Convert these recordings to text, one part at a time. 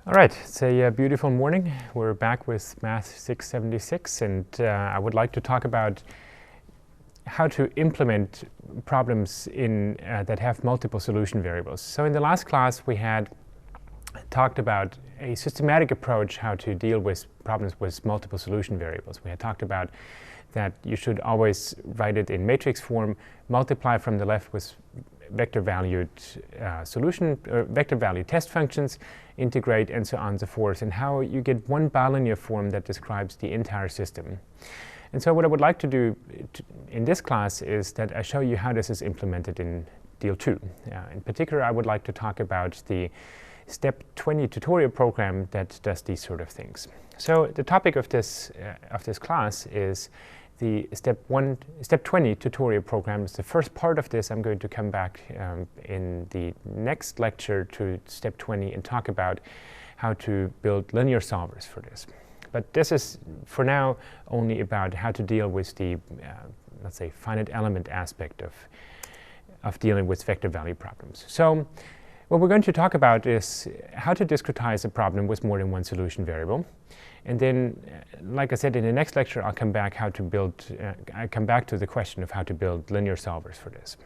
All right, it's a beautiful morning. We're back with Math 676, and I would like to talk about how to implement problems that have multiple solution variables. So in the last class, we had talked about a systematic approach how to deal with problems with multiple solution variables. We had talked about that you should always write it in matrix form, multiply from the left with vector-valued vector-valued test functions, integrate, and so on and so forth, and how you get one bilinear form that describes the entire system. And so what I would like to do in this class is that I show you how this is implemented in deal.II. In particular, I would like to talk about the step 20 tutorial program that does these sort of things. So the topic of this class is the step 20 tutorial program. Is the first part of this. I'm going to come back in the next lecture to step 20 and talk about how to build linear solvers for this. But this is, for now, only about how to deal with the, let's say, finite element aspect of dealing with vector value problems. So what we're going to talk about is how to discretize a problem with more than one solution variable. And then, like I said, in the next lecture, I'll come back to the question of how to build linear solvers for this.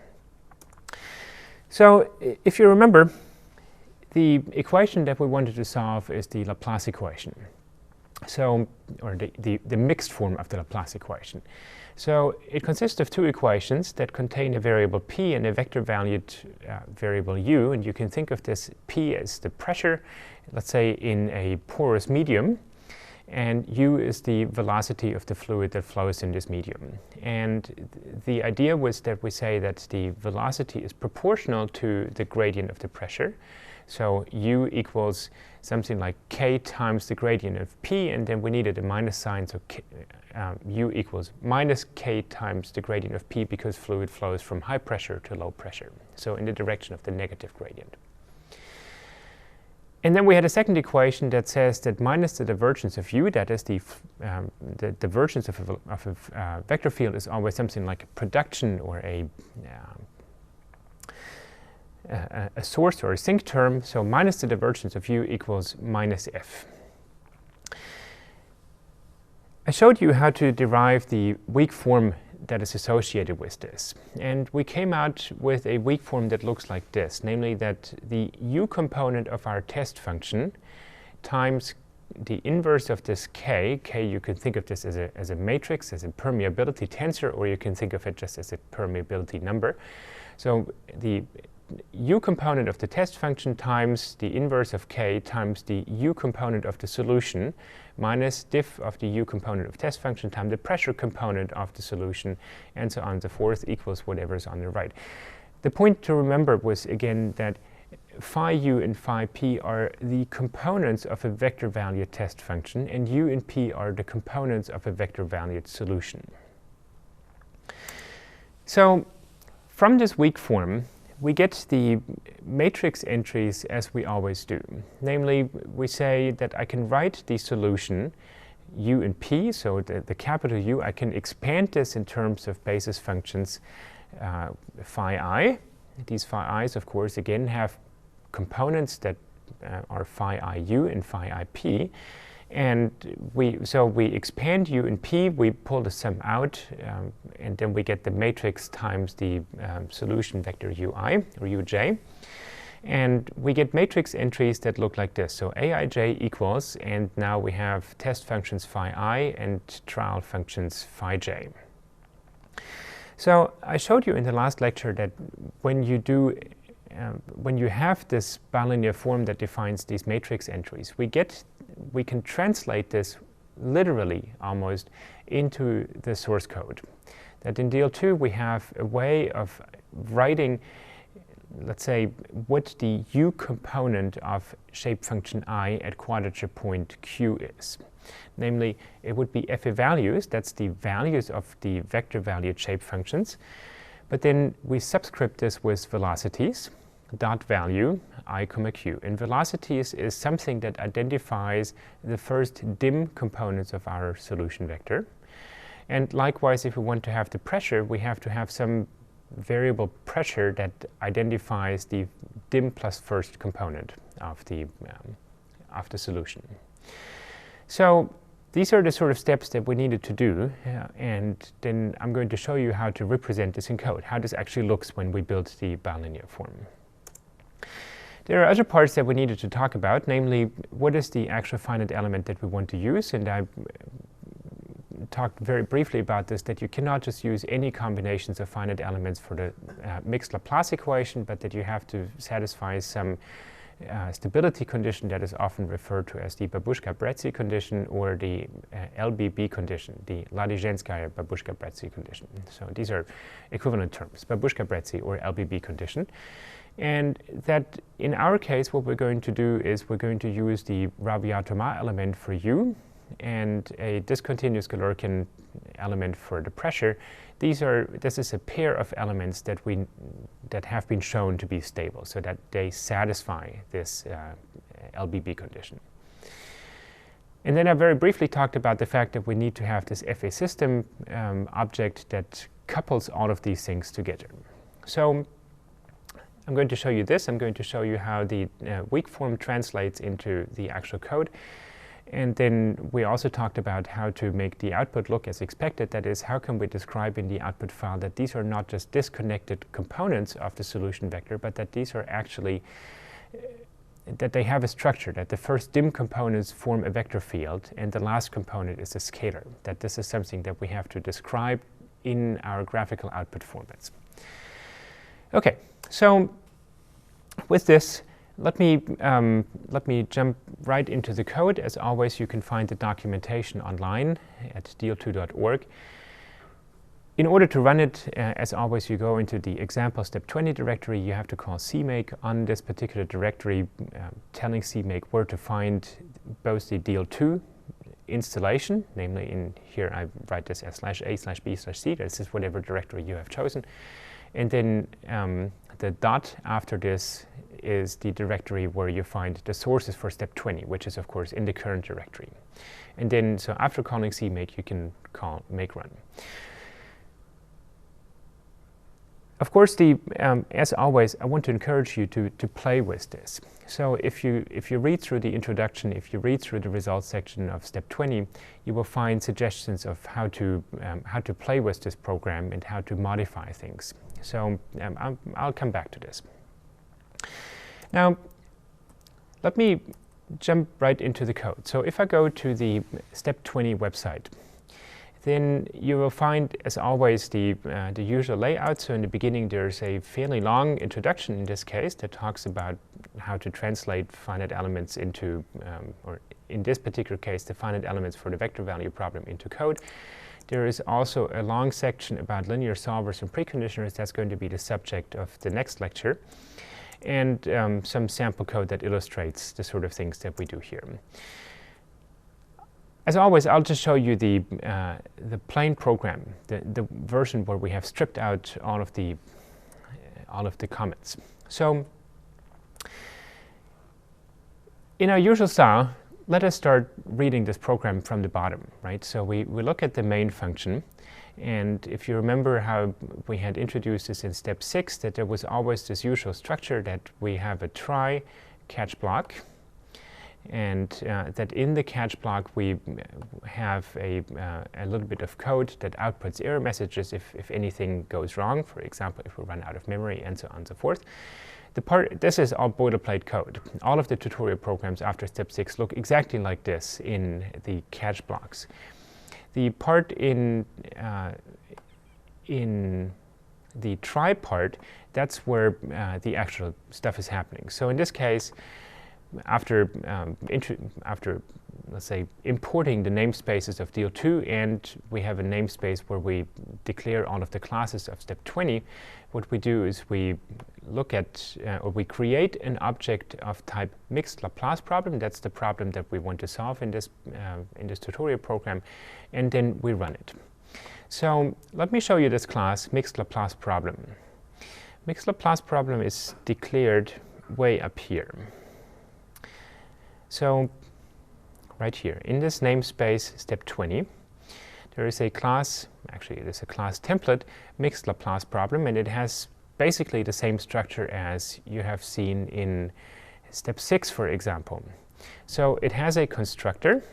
So if you remember, the equation that we wanted to solve is the Laplace equation. So, or the mixed form of the Laplace equation. So it consists of two equations that contain a variable p and a vector-valued variable u. And you can think of this p as the pressure, let's say, in a porous medium. And u is the velocity of the fluid that flows in this medium. And the idea was that we say that the velocity is proportional to the gradient of the pressure. So u equals something like k times the gradient of p, and then we needed a minus sign, so u equals minus k times the gradient of p, because fluid flows from high pressure to low pressure, so in the direction of the negative gradient. And then we had a second equation that says that minus the divergence of u, that is the divergence of a vector field, is always something like a production or a source or a sink term. So minus the divergence of u equals minus f. I showed you how to derive the weak form that is associated with this. And we came out with a weak form that looks like this, namely that the u component of our test function times the inverse of this k. You can think of this as a matrix, as a permeability tensor, or you can think of it just as a permeability number. So the u component of the test function times the inverse of k times the u component of the solution minus diff of the u component of test function times the pressure component of the solution, and so on and so forth, equals whatever is on the right. The point to remember was, again, that phi u and phi p are the components of a vector-valued test function, and u and p are the components of a vector-valued solution. So from this weak form, we get the matrix entries as we always do. Namely, we say that I can write the solution u and p, so the capital U, I can expand this in terms of basis functions phi I. These phi i's, of course, again have components that are phi I u and phi I p. And so we expand u and p, we pull the sum out, and then we get the matrix times the solution vector ui, or uj. And we get matrix entries that look like this. So aij equals, and now we have test functions phi I and trial functions phi j. So I showed you in the last lecture that when you have this bilinear form that defines these matrix entries, we can translate this literally almost into the source code. That in deal.II we have a way of writing, let's say, what the u component of shape function I at quadrature point q is. Namely, it would be f values, that's the values of the vector-valued shape functions. But then we subscript this with velocities, dot value I, q. And velocities is something that identifies the first dim components of our solution vector. And likewise, if we want to have the pressure, we have to have some variable pressure that identifies the dim plus first component of the of the solution. So these are the sort of steps that we needed to do, and then I'm going to show you how to represent this in code, how this actually looks when we build the bilinear form. There are other parts that we needed to talk about, namely, what is the actual finite element that we want to use? And I talked very briefly about this, that you cannot just use any combinations of finite elements for the mixed Laplace equation, but that you have to satisfy some stability condition that is often referred to as the Babushka-Bretzi condition or the LBB condition, the Ladijenskaya-Babushka-Bretzi condition. So these are equivalent terms, Babushka-Bretzi or LBB condition. And that in our case, what we're going to do is we're going to use the Rabiat-Tomar element for U and a discontinuous Galerkin element for the pressure. This is a pair of elements that have been shown to be stable, so that they satisfy this LBB condition. And then I very briefly talked about the fact that we need to have this FA system object that couples all of these things together. So I'm going to show you this. I'm going to show you how the weak form translates into the actual code. And then we also talked about how to make the output look as expected. That is, how can we describe in the output file that these are not just disconnected components of the solution vector, but that these are actually, that they have a structure, that the first dim components form a vector field, and the last component is a scalar, that this is something that we have to describe in our graphical output formats. Okay, so with this, let me jump right into the code. As always, you can find the documentation online at deal.II.org. In order to run it, as always, you go into the example step 20 directory. You have to call cmake on this particular directory, telling cmake where to find both the deal.II installation, namely in here I write this as /a/b/c. This is whatever directory you have chosen. And then the dot after this is the directory where you find the sources for step 20, which is, of course, in the current directory. And then, so after calling cmake, you can call make run. Of course, as always, I want to encourage you to play with this. So if you read through the introduction, if you read through the results section of step 20, you will find suggestions of how to play with this program and how to modify things. So I'll come back to this. Now, let me jump right into the code. So if I go to the step 20 website, then you will find, as always, the usual layout. So in the beginning, there's a fairly long introduction in this case that talks about how to translate finite elements into, or in this particular case, the finite elements for the vector value problem into code. There is also a long section about linear solvers and preconditioners. That's going to be the subject of the next lecture. And some sample code that illustrates the sort of things that we do here. As always, I'll just show you the plain program, the version where we have stripped out all of the comments. So, in our usual style, let us start reading this program from the bottom, right? So we look at the main function. And if you remember how we had introduced this in step 6, that there was always this usual structure that we have a try catch block, and that in the catch block we have a little bit of code that outputs error messages if anything goes wrong, for example, if we run out of memory, and so on and so forth. This is all boilerplate code. All of the tutorial programs after step 6 look exactly like this in the catch blocks. The part in the try part, that's where the actual stuff is happening. So in this case, after let's say importing the namespaces of deal.II, and we have a namespace where we declare all of the classes of step 20, what we do is we look at, or we create an object of type mixed Laplace problem. That's the problem that we want to solve in this tutorial program, and then we run it. So let me show you this class, mixed Laplace problem. Mixed Laplace problem is declared way up here. So right here, in this namespace, step 20, there is a class, actually it is a class template, mixed Laplace problem, and it has basically the same structure as you have seen in step 6, for example. So it has a constructor,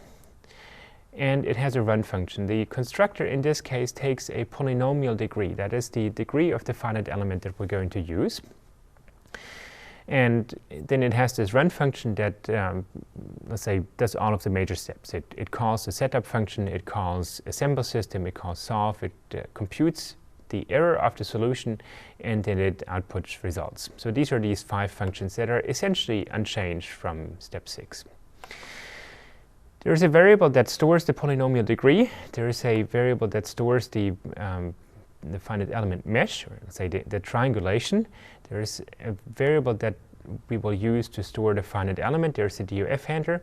and it has a run function. The constructor in this case takes a polynomial degree, that is the degree of the finite element that we're going to use. And then it has this run function that, let's say, does all of the major steps. It calls the setup function, it calls assemble system, it calls solve, it computes the error of the solution, and then it outputs results. So these are these 5 functions that are essentially unchanged from step 6. There is a variable that stores the polynomial degree. There is a variable that stores the finite element mesh, or let's say the triangulation. There is a variable that we will use to store the finite element. There's a DOF handler.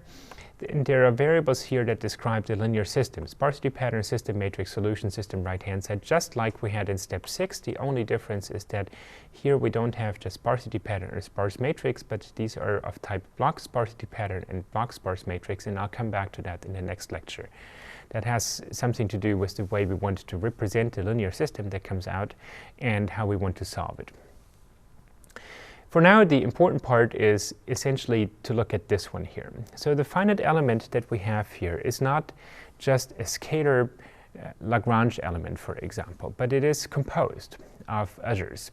And there are variables here that describe the linear system: sparsity pattern, system matrix, solution system, right-hand side, just like we had in step 6. The only difference is that here we don't have just sparsity pattern or sparse matrix, but these are of type block sparsity pattern and block sparse matrix, and I'll come back to that in the next lecture. That has something to do with the way we want to represent the linear system that comes out and how we want to solve it. For now, the important part is essentially to look at this one here. So the finite element that we have here is not just a scalar Lagrange element, for example, but it is composed of others.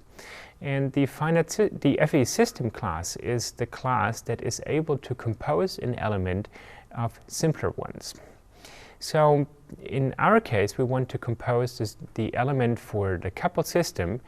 And the FE system class is the class that is able to compose an element of simpler ones. So in our case, we want to compose the element for the coupled system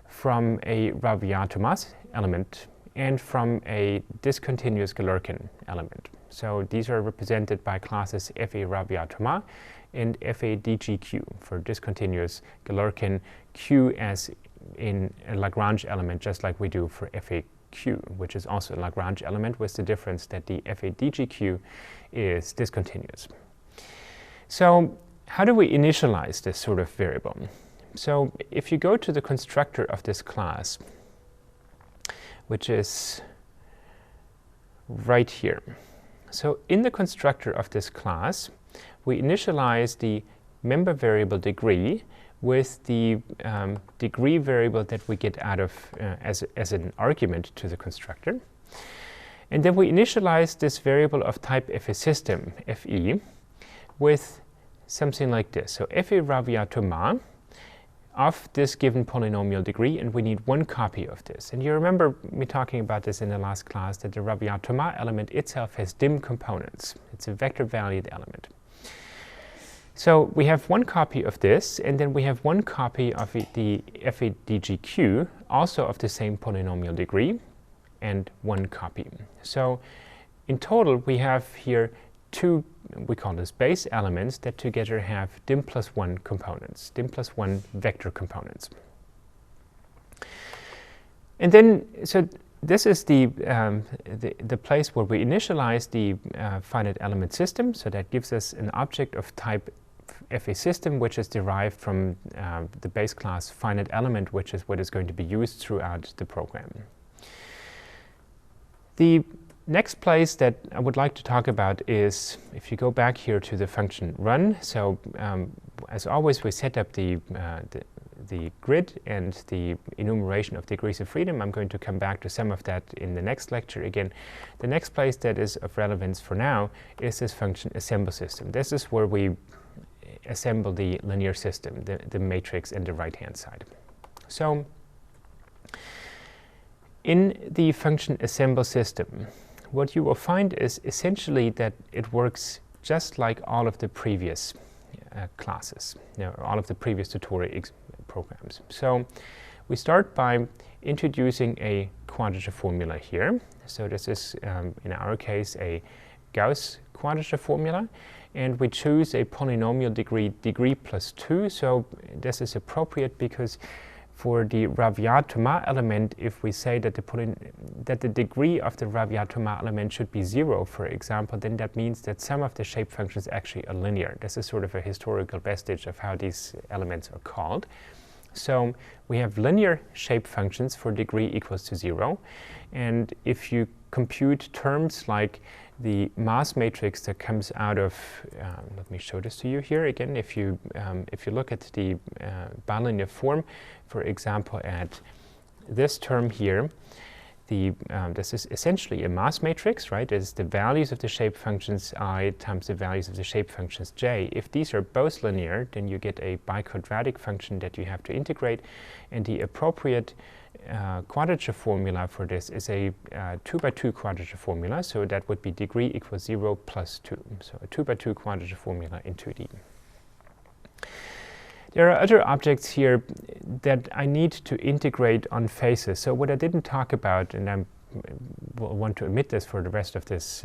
from a Rabiat-Thomas element and from a discontinuous Galerkin element. So these are represented by classes FE Rabiat-Thomas and FE DGQ for discontinuous Galerkin, Q as in a Lagrange element, just like we do for FEQ, which is also a Lagrange element, with the difference that the FE DGQ is discontinuous. So how do we initialize this sort of variable? So if you go to the constructor of this class, which is right here. So in the constructor of this class, we initialize the member variable degree with the degree variable that we get out of as an argument to the constructor. And then we initialize this variable of type FE system, FE, with something like this. So FE Rabiat-Thomas of this given polynomial degree, and we need 1 copy of this. And you remember me talking about this in the last class, that the Rabiat-Thomas element itself has dim components. It's a vector valued element. So we have 1 copy of this, and then we have 1 copy of the FE DGQ, also of the same polynomial degree, and 1 copy. So in total, we have here 2, we call this base elements, that together have dim plus 1 components, dim plus 1 vector components. And then, so this is the place where we initialize the finite element system. So that gives us an object of type FE system, which is derived from the base class finite element, which is what is going to be used throughout the program. The next place that I would like to talk about is, if you go back here to the function run. So as always, we set up the grid and the enumeration of degrees of freedom. I'm going to come back to some of that in the next lecture. Again, the next place that is of relevance for now is this function assemble system. This is where we assemble the linear system, the matrix and the right-hand side. So in the function assemble system, what you will find is essentially that it works just like all of the previous classes, all of the previous tutorial programs. So we start by introducing a quadrature formula here. So this is, in our case, a Gauss quadrature formula. And we choose a polynomial degree plus 2. So this is appropriate because for the Rabiat-Thomas element, if we say that the degree of the Rabiat-Thomas element should be 0, for example, then that means that some of the shape functions actually are linear. This is sort of a historical vestige of how these elements are called. So we have linear shape functions for degree equals to 0. And if you compute terms like the mass matrix that comes out of, let me show this to you here again. If you look at the bilinear form, for example, at this term here, this is essentially a mass matrix, right? It's the values of the shape functions I times the values of the shape functions j. If these are both linear, then you get a biquadratic function that you have to integrate, and the appropriate quadrature formula for this is a 2 by 2 quadrature formula, so that would be degree equals 0 plus 2. So a 2 by 2 quadrature formula in 2D. There are other objects here that I need to integrate on faces. So what I didn't talk about, and I will want to omit this for the rest of this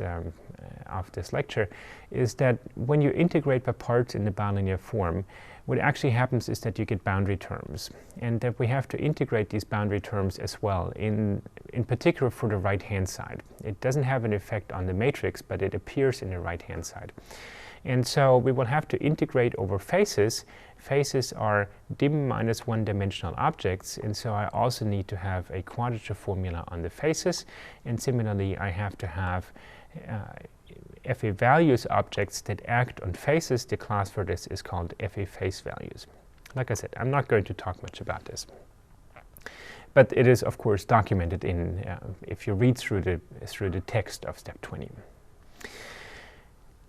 lecture, is that when you integrate by parts in the bilinear form, what actually happens is that you get boundary terms, and that we have to integrate these boundary terms as well, in particular for the right-hand side. It doesn't have an effect on the matrix, but it appears in the right-hand side. And so we will have to integrate over faces. Faces are dim minus one-dimensional objects, and so I also need to have a quadrature formula on the faces. And similarly, I have to have FA values objects that act on faces. The class for this is called FA face values. Like I said, I'm not going to talk much about this. But it is, of course, documented in, if you read through the text of step 20.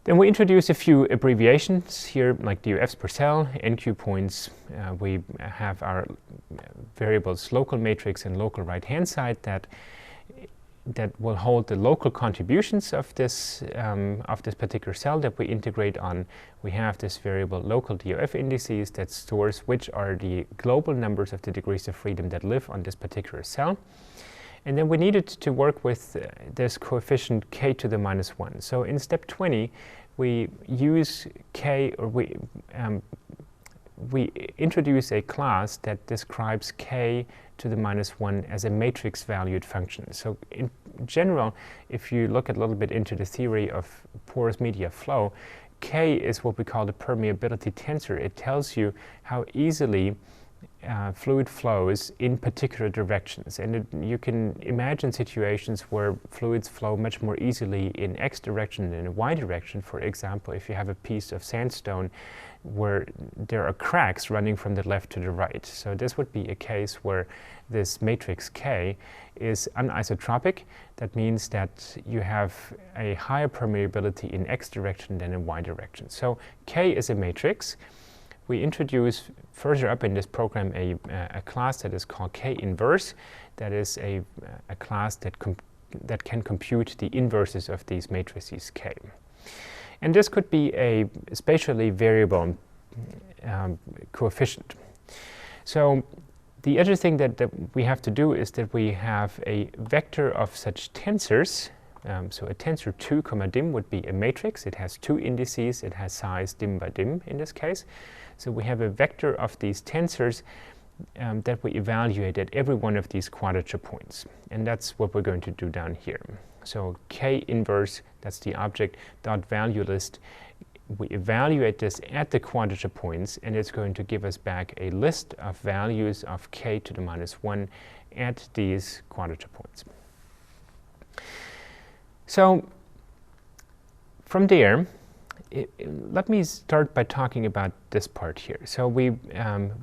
Then we introduce a few abbreviations here, like DOFs per cell, NQ points. We have our variables local matrix and local right-hand side that will hold the local contributions of this particular cell that we integrate on. We have this variable local DOF indices that stores which are the global numbers of the degrees of freedom that live on this particular cell. And then we needed to work with this coefficient k to the minus 1. So in step 20, we use k, or we introduce a class that describes k to the minus 1 as a matrix valued function. So in general, if you look a little bit into the theory of porous media flow, k is what we call the permeability tensor. It tells you how easily fluid flows in particular directions, and you can imagine situations where fluids flow much more easily in x direction than in y direction. For example, if you have a piece of sandstone where there are cracks running from the left to the right. So this would be a case where this matrix K is anisotropic. That means that you have a higher permeability in x direction than in y direction. So K is a matrix. We introduce further up in this program a class that is called K-inverse. That is a class that can compute the inverses of these matrices K. And this could be a spatially variable coefficient. So the other thing that we have to do is that we have a vector of such tensors. So a tensor 2, dim would be a matrix. It has two indices. It has size dim by dim in this case. So we have a vector of these tensors that we evaluate at every one of these quadrature points. And that's what we're going to do down here. So K inverse, that's the object, dot value list. We evaluate this at the quadrature points, and it's going to give us back a list of values of K to the minus 1 at these quadrature points. So from there, let me start by talking about this part here. So we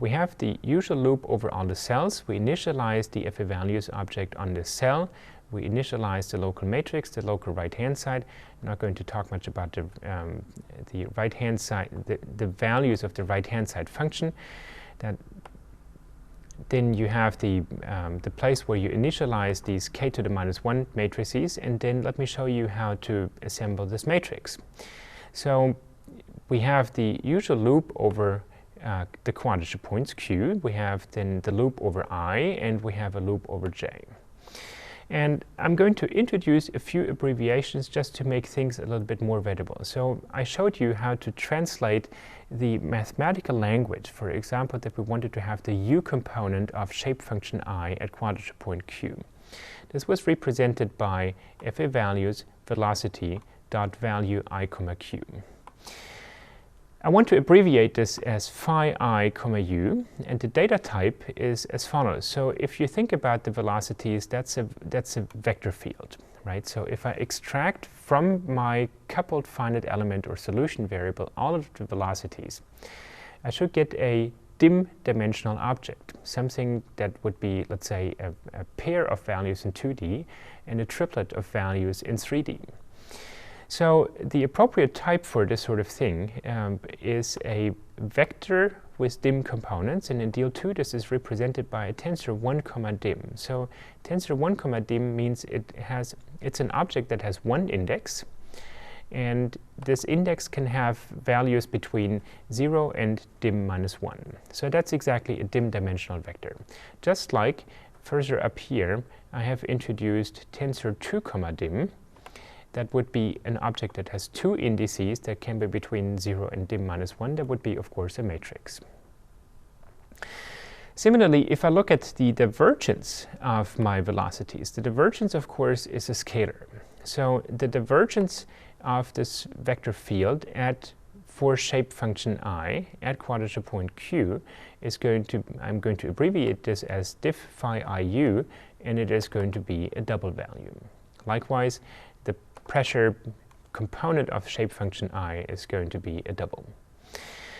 have the usual loop over all the cells. We initialize the FA values object on this cell. We initialize the local matrix, the local right-hand side. I'm not going to talk much about the right-hand side, the values of the right-hand side function. Then you have the place where you initialize these k to the minus 1 matrices, and then let me show you how to assemble this matrix. So we have the usual loop over the quadrature points Q. We have then the loop over I, and we have a loop over J. And I'm going to introduce a few abbreviations just to make things a little bit more readable. So I showed you how to translate the mathematical language, for example, that we wanted to have the U component of shape function I at quadrature point Q. This was represented by FA values velocity dot value I comma Q. I want to abbreviate this as phi I comma U, and the data type is as follows. So if you think about the velocities, that's a vector field, right? So if I extract from my coupled finite element or solution variable all of the velocities, I should get a dim-dimensional object, something that would be, let's say, a pair of values in 2D and a triplet of values in 3D. So the appropriate type for this sort of thing is a vector with dim components, and in deal.II this is represented by a tensor 1, dim. So tensor 1, dim means it's an object that has one index, and this index can have values between 0 and dim minus 1. So that's exactly a dim-dimensional vector. Just like further up here, I have introduced tensor 2, dim. That would be an object that has two indices that can be between 0 and dim minus 1. That would be, of course, a matrix. Similarly, if I look at the divergence of my velocities, the divergence, of course, is a scalar. So the divergence of this vector field for shape function I at quadrature point Q is I'm going to abbreviate this as diff phi IU, and it is going to be a double value. Likewise, the pressure component of shape function I is going to be a double.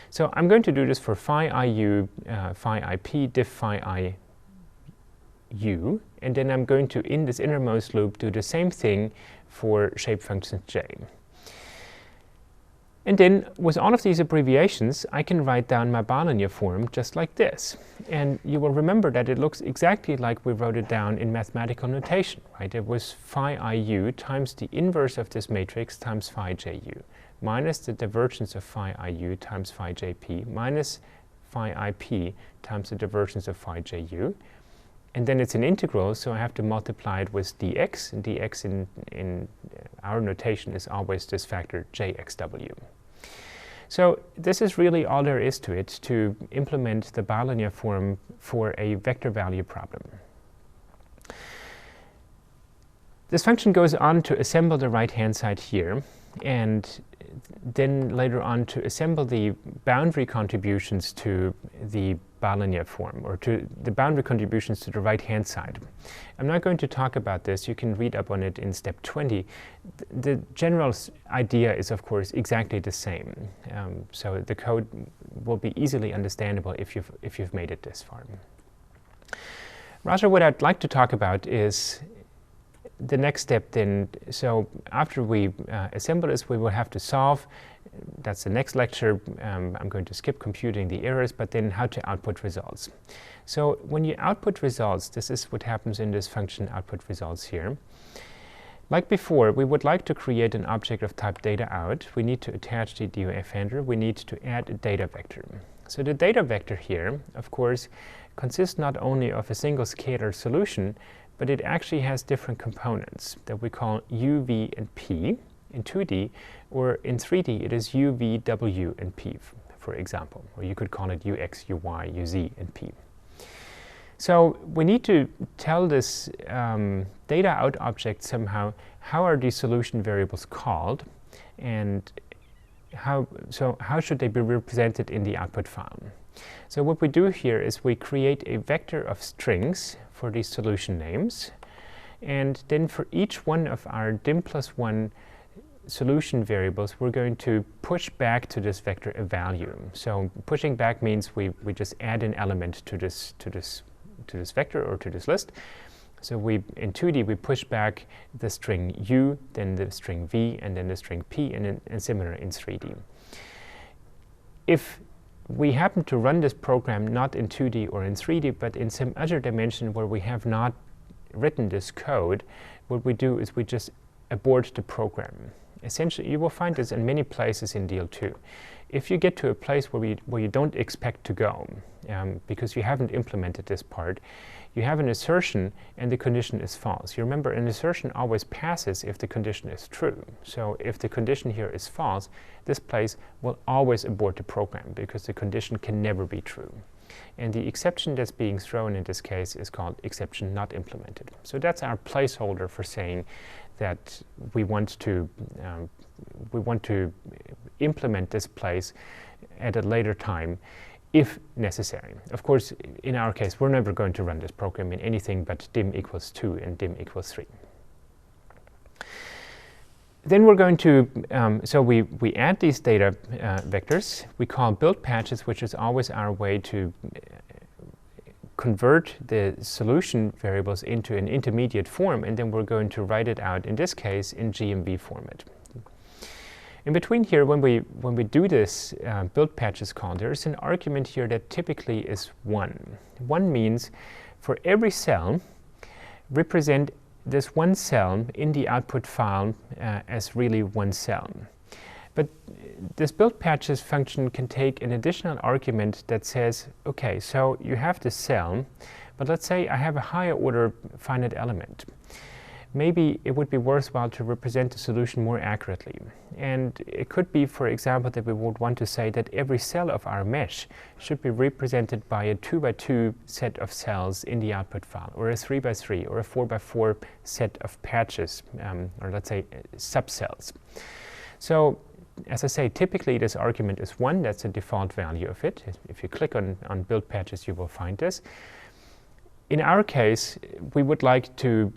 So I'm going to do this for phi IU, phi IP, diff phi IU, and then I'm going to, in this innermost loop, do the same thing for shape function J. And then, with all of these abbreviations, I can write down my bilinear form just like this. And you will remember that it looks exactly like we wrote it down in mathematical notation, right? It was phi IU times the inverse of this matrix times phi JU, minus the divergence of phi IU times phi JP, minus phi IP times the divergence of phi JU. And then it's an integral, so I have to multiply it with dx, and dx in our notation is always this factor jxw. So this is really all there is to it to implement the bilinear form for a vector value problem. This function goes on to assemble the right-hand side here, and then later on to assemble the boundary contributions to the bilinear form, or to the boundary contributions to the right-hand side. I'm not going to talk about this. You can read up on it in step 20. The general idea is, of course, exactly the same. So the code will be easily understandable if you've made it this far. Rather, what I'd like to talk about is the next step then. So after we assemble this, we will have to solve. That's the next lecture. I'm going to skip computing the errors, but then how to output results. So when you output results, this is what happens in this function output results here. Like before, we would like to create an object of type data out. We need to attach the DOF handler. We need to add a data vector. So the data vector here, of course, consists not only of a single scalar solution, but it actually has different components that we call u, v, and p in 2D, or in 3D it is u, v, w, and p, for example. Or you could call it ux, uy, uz, and p. So we need to tell this data out object somehow how are these solution variables called, and how should they be represented in the output file. So what we do here is we create a vector of strings for these solution names, and then for each one of our dim+1 solution variables, we're going to push back to this vector a value. So pushing back means we just add an element to this vector or to this list. So in 2D we push back the string u, then the string v, and then the string p, and similar in 3D. If we happen to run this program not in 2D or in 3D, but in some other dimension where we have not written this code, what we do is we just abort the program. Essentially, you will find this in many places in deal.II. If you get to a place where you don't expect to go, because you haven't implemented this part, you have an assertion and the condition is false. You remember, an assertion always passes if the condition is true. So if the condition here is false, this place will always abort the program because the condition can never be true. And the exception that's being thrown in this case is called exception not implemented. So that's our placeholder for saying that we want to implement this place at a later time if necessary. Of course, in our case, we're never going to run this program in anything but dim equals 2 and dim equals 3. Then we're going to, so we add these data vectors. We call build patches, which is always our way to convert the solution variables into an intermediate form, and then we're going to write it out, in this case, in GMV format. In between here, when we do this build patches call, there's an argument here that typically is 1. 1 means for every cell, represent this one cell in the output file as really one cell. But this build patches function can take an additional argument that says, okay, so you have this cell, but let's say I have a higher order finite element. Maybe it would be worthwhile to represent the solution more accurately. And it could be, for example, that we would want to say that every cell of our mesh should be represented by a 2x2 set of cells in the output file, or a 3x3, or a 4x4 set of patches, or let's say subcells. So, as I say, typically this argument is 1. That's the default value of it. If you click on build patches, you will find this. In our case, we would like to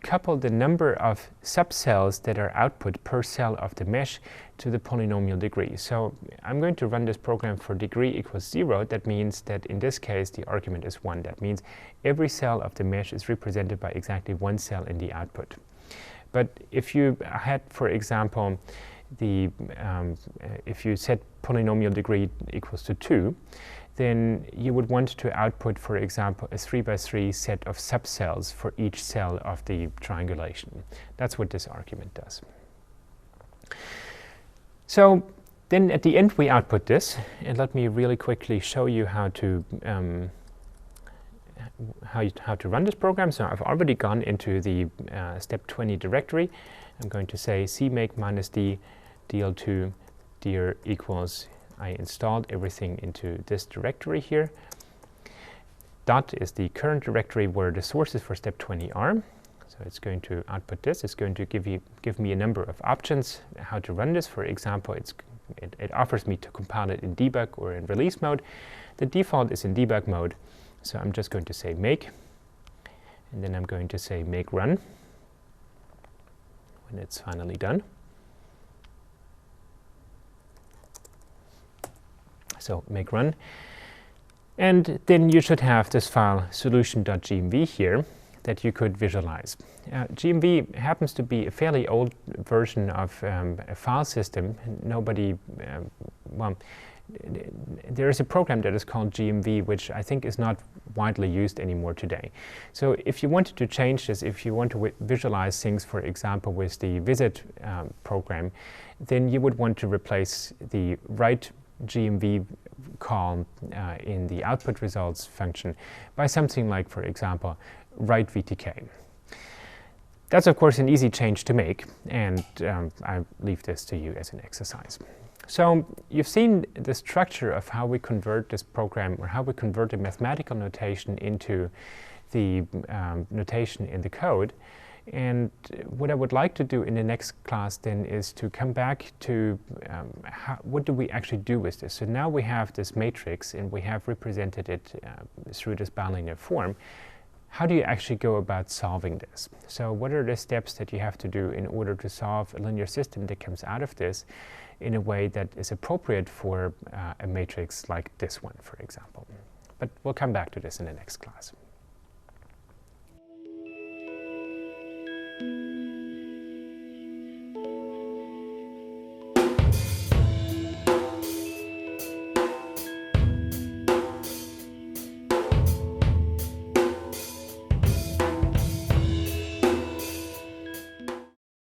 couple the number of subcells that are output per cell of the mesh to the polynomial degree. So I'm going to run this program for degree equals 0. That means that in this case, the argument is 1. That means every cell of the mesh is represented by exactly one cell in the output. But if you had, for example, if you set polynomial degree equals to 2, then you would want to output, for example, a 3x3 set of subcells for each cell of the triangulation. That's what this argument does. So then at the end we output this, and let me really quickly show you how to run this program. So I've already gone into the step 20 directory. I'm going to say cmake -d deal.II dir equals, I installed everything into this directory here. Dot is the current directory where the sources for step 20 are. So it's going to output this. It's going to give me a number of options how to run this. For example, it offers me to compile it in debug or in release mode. The default is in debug mode. So I'm just going to say make, and then I'm going to say make run when it's finally done. So make run. And then you should have this file solution.gmv here that you could visualize. GMV happens to be a fairly old version of a file system. Well, there is a program that is called GMV, which I think is not widely used anymore today. So if you wanted to change this, if you want to visualize things, for example, with the visit program, then you would want to replace the write GMV call in the output results function by something like, for example, write VTK. That's, of course, an easy change to make, and I leave this to you as an exercise. So you've seen the structure of how we convert this program, or how we convert the mathematical notation into the notation in the code. And what I would like to do in the next class then is to come back to what do we actually do with this. So now we have this matrix and we have represented it through this bilinear form. How do you actually go about solving this? So what are the steps that you have to do in order to solve a linear system that comes out of this in a way that is appropriate for a matrix like this one, for example? But we'll come back to this in the next class.